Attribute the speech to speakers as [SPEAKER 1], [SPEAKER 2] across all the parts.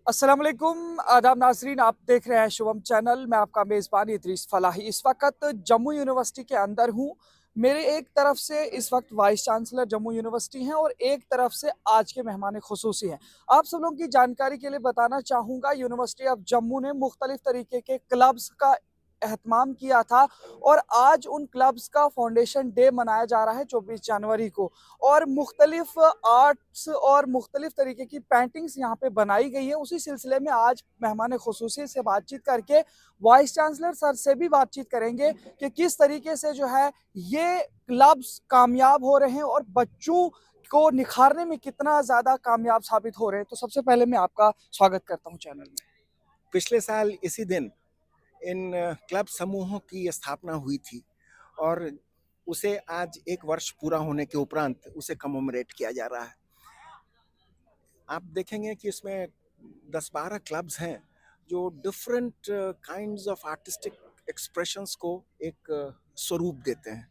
[SPEAKER 1] अस्सलाम वालेकुम, आदाब नाज़रीन। आप देख रहे हैं शुभम चैनल। मैं आपका मेज़बान इदरीस फलाही। इस वक्त जम्मू यूनिवर्सिटी के अंदर हूँ। मेरे एक तरफ से इस वक्त वाइस चांसलर जम्मू यूनिवर्सिटी हैं और एक तरफ से आज के मेहमान खुसूसी हैं। आप सब लोगों की जानकारी के लिए बताना चाहूँगा, यूनिवर्सिटी ऑफ जम्मू ने मुख्तलिफ तरीके के क्लब्स का एहतमाम किया था और आज उन क्लब्स का फाउंडेशन डे मनाया जा रहा है 24 जनवरी को। और मुख्तलिफ आर्ट्स और मुख्तलिफ तरीके की पेंटिंग्स यहाँ पे बनाई गई है। उसी सिलसिले में आज मेहमान खुसूसी से बातचीत करके वाइस चांसलर सर से भी बातचीत करेंगे कि किस तरीके से जो है ये क्लब्स कामयाब हो रहे हैं और बच्चों को निखारने में कितना ज़्यादा कामयाब साबित हो रहे हैं। तो सबसे पहले मैं आपका स्वागत करता हूँ चैनल में।
[SPEAKER 2] पिछले साल इसी दिन इन क्लब समूहों की स्थापना हुई थी और उसे आज 1 वर्ष पूरा होने के उपरांत उसे कमेमोरेट किया जा रहा है। आप देखेंगे कि इसमें 10-12 क्लब्स हैं जो different kinds of artistic expressions को एक स्वरूप देते हैं।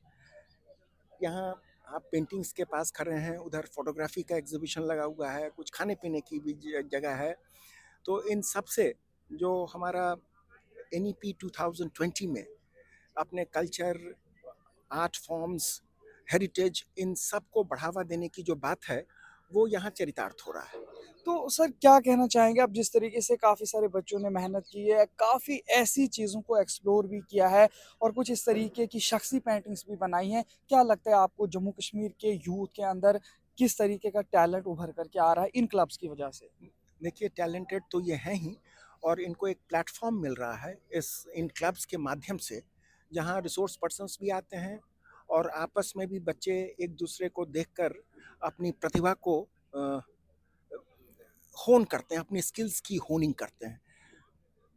[SPEAKER 2] यहाँ आप पेंटिंग्स के पास खड़े हैं, उधर फोटोग्राफी का एग्जीबिशन लगा हुआ है, कुछ खाने पीने की भी जगह है। तो इन सब से जो हमारा NEP 2020 में अपने कल्चर, आर्ट फॉर्म्स, हेरिटेज, इन सब को बढ़ावा देने की जो बात है वो यहाँ चरितार्थ हो रहा है।
[SPEAKER 1] तो सर क्या कहना चाहेंगे आप, जिस तरीके से काफ़ी सारे बच्चों ने मेहनत की है, काफ़ी ऐसी चीज़ों को एक्सप्लोर भी किया है और कुछ इस तरीके की शख्सी पेंटिंग्स भी बनाई हैं, क्या लगता है आपको जम्मू कश्मीर के यूथ के अंदर किस तरीके का टैलेंट उभर कर के आ रहा है इन क्लब्स की वजह से?
[SPEAKER 2] देखिए, टैलेंटेड तो ये हैं ही और इनको एक प्लेटफॉर्म मिल रहा है इन क्लब्स के माध्यम से, जहाँ रिसोर्स पर्सन्स भी आते हैं और आपस में भी बच्चे एक दूसरे को देखकर अपनी प्रतिभा को होन करते हैं, अपनी स्किल्स की होनिंग करते हैं।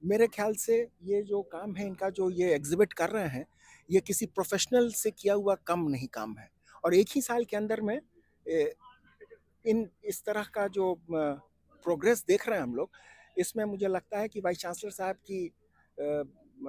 [SPEAKER 2] मेरे ख्याल से ये जो काम है इनका, जो ये एग्जिबिट कर रहे हैं, ये किसी प्रोफेशनल से किया हुआ कम नहीं काम है और एक ही साल के अंदर में इन इस तरह का जो प्रोग्रेस देख रहे हैं हम लोग, इसमें मुझे लगता है कि वाइस चांसलर साहब की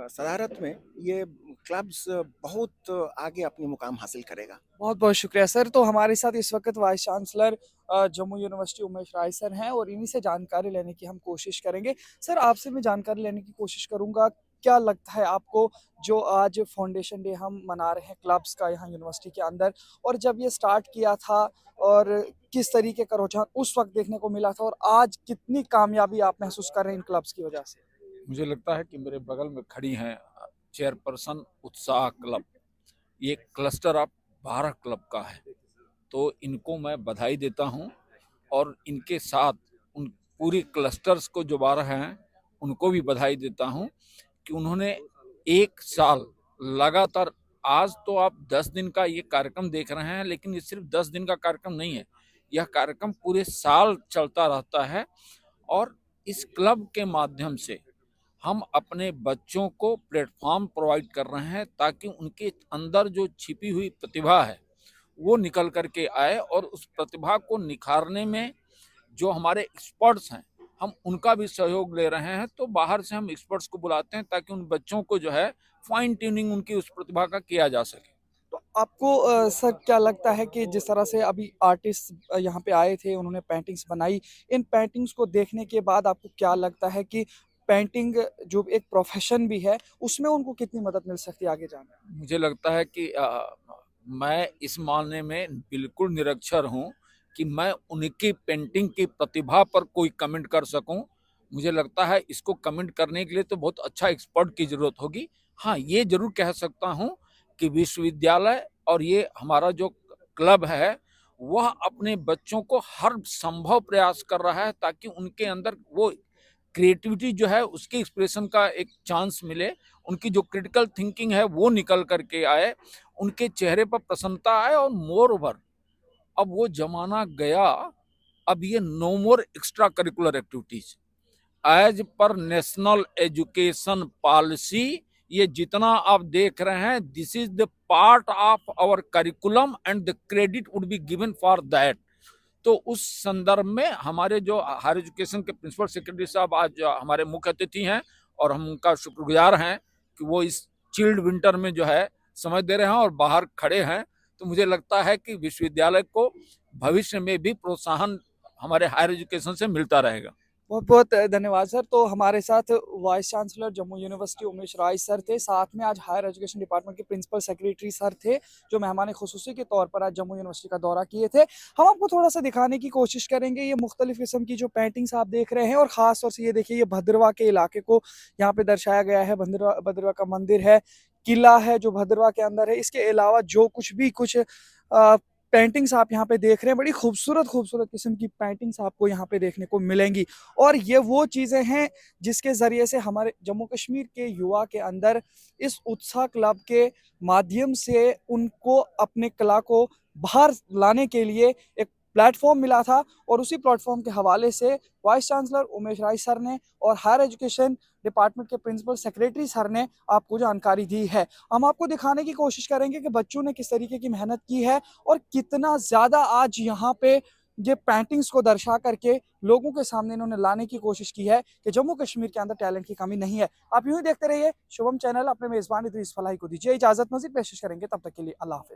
[SPEAKER 2] सदारत में ये क्लब्स बहुत आगे अपनी मुकाम हासिल करेगा।
[SPEAKER 1] बहुत बहुत शुक्रिया सर। तो हमारे साथ इस वक्त vice chancellor Jammu university Umesh Rai sir हैं और इन्हीं से जानकारी लेने की हम कोशिश करेंगे। सर आपसे मैं जानकारी लेने की कोशिश करूंगा, क्या लगता है आपको जो आज फाउंडेशन डे हम मना रहे हैं क्लब्स का यहाँ यूनिवर्सिटी के अंदर, और जब ये स्टार्ट किया था और किस तरीके का रुझान उस वक्त देखने को मिला था और आज कितनी कामयाबी आप महसूस कर रहे हैं इन क्लब्स की वजह से?
[SPEAKER 3] मुझे लगता है कि मेरे बगल में खड़ी हैं चेयरपर्सन उत्साह क्लब। ये क्लस्टर ऑफ 12 क्लब का है, तो इनको मैं बधाई देता हूं और इनके साथ उन पूरी क्लस्टर्स को जो 12 हैं उनको भी बधाई देता हूं कि उन्होंने एक साल लगातार, आज तो आप 10 दिन का ये कार्यक्रम देख रहे हैं, लेकिन ये सिर्फ 10 दिन का कार्यक्रम नहीं है, यह कार्यक्रम पूरे साल चलता रहता है। और इस क्लब के माध्यम से हम अपने बच्चों को प्लेटफॉर्म प्रोवाइड कर रहे हैं ताकि उनके अंदर जो छिपी हुई प्रतिभा है वो निकल करके आए और उस प्रतिभा को निखारने में जो हमारे एक्सपर्ट्स हैं हम उनका भी सहयोग ले रहे हैं। तो बाहर से हम एक्सपर्ट्स को बुलाते हैं ताकि उन बच्चों को जो है फाइन ट्यूनिंग उनकी उस प्रतिभा का किया जा सके।
[SPEAKER 1] तो आपको सर क्या लगता है कि जिस तरह से अभी आर्टिस्ट यहाँ पे आए थे, उन्होंने पेंटिंग्स बनाई, इन पेंटिंग्स को देखने के बाद आपको क्या लगता है कि पेंटिंग जो एक प्रोफेशन भी है, उसमें उनको कितनी मदद मिल सकती है आगे जाना?
[SPEAKER 3] मुझे लगता है कि मैं इस मामले में बिल्कुल निरक्षर हूँ कि मैं उनकी पेंटिंग की प्रतिभा पर कोई कमेंट कर सकूं। मुझे लगता है इसको कमेंट करने के लिए तो बहुत अच्छा एक्सपर्ट की जरूरत होगी। हाँ, ये जरूर कह सकता हूं कि विश्वविद्यालय और ये हमारा जो क्लब है वह अपने बच्चों को हर संभव प्रयास कर रहा है ताकि उनके अंदर वो क्रिएटिविटी जो है उसके एक्सप्रेशन का एक चांस मिले, उनकी जो क्रिटिकल थिंकिंग है वो निकल करके आए, उनके चेहरे पर प्रसन्नता आए। और मोर ओवर अब वो जमाना गया, अब ये no more extra curricular activities as per national education policy, ये जितना आप देख रहे हैं this is the part of our curriculum and the credit would be given for that. तो उस संदर्भ में हमारे जो हायर एजुकेशन के प्रिंसिपल सेक्रेटरी साहब आज हमारे मुख्य अतिथि हैं और हम उनका शुक्रगुजार हैं कि वो इस चिल्ड विंटर में जो है समय दे रहे हैं और बाहर खड़े हैं। तो मुझे लगता है कि विश्वविद्यालय को भविष्य में भी प्रोत्साहन हमारे हायर एजुकेशन से मिलता रहेगा।
[SPEAKER 1] बहुत बहुत धन्यवाद सर। तो हमारे साथ vice chancellor Jammu university Umesh Rai sir थे, साथ में आज हायर एजुकेशन डिपार्टमेंट के प्रिंसिपल सेक्रेटरी सर थे, जो मेहमान खुसूसी के तौर पर आज जम्मू यूनिवर्सिटी का दौरा किए थे। हम आपको थोड़ा सा दिखाने की कोशिश करेंगे, ये मुख्तलिफ किस्म की जो पेंटिंग्स आप देख रहे हैं, और ख़ास तौर से ये देखिए, ये भद्रवाह के इलाके को यहाँ पे दर्शाया गया है। भद्रवाह का मंदिर है, किला है जो भद्रवाह के अंदर है। इसके अलावा जो कुछ भी कुछ पेंटिंग्स आप यहाँ पे देख रहे हैं, बड़ी खूबसूरत खूबसूरत किस्म की पेंटिंग्स आपको यहाँ पे देखने को मिलेंगी। और ये वो चीज़ें हैं जिसके ज़रिए से हमारे जम्मू कश्मीर के युवा के अंदर इस उत्साह क्लब के माध्यम से उनको अपने कला को बाहर लाने के लिए एक प्लेटफॉर्म मिला था, और उसी प्लेटफॉर्म के हवाले से vice chancellor Umesh Rai sir ने और हायर एजुकेशन डिपार्टमेंट के प्रिंसिपल सेक्रेटरी सर ने आपको जानकारी दी है। हम आपको दिखाने की कोशिश करेंगे कि बच्चों ने किस तरीके की मेहनत की है और कितना ज़्यादा आज यहाँ पे ये पेंटिंग्स को दर्शा करके लोगों के सामने इन्होंने लाने की कोशिश की है कि जम्मू कश्मीर के अंदर टैलेंट की कमी नहीं है। आप यूं ही देखते रहिए शुभम चैनल। अपने मेज़बान इदरीस फलाही को दीजिए इजाज़त, मज़ीद पेश करेंगे, तब तक के लिए अल्लाह हाफ़िज़।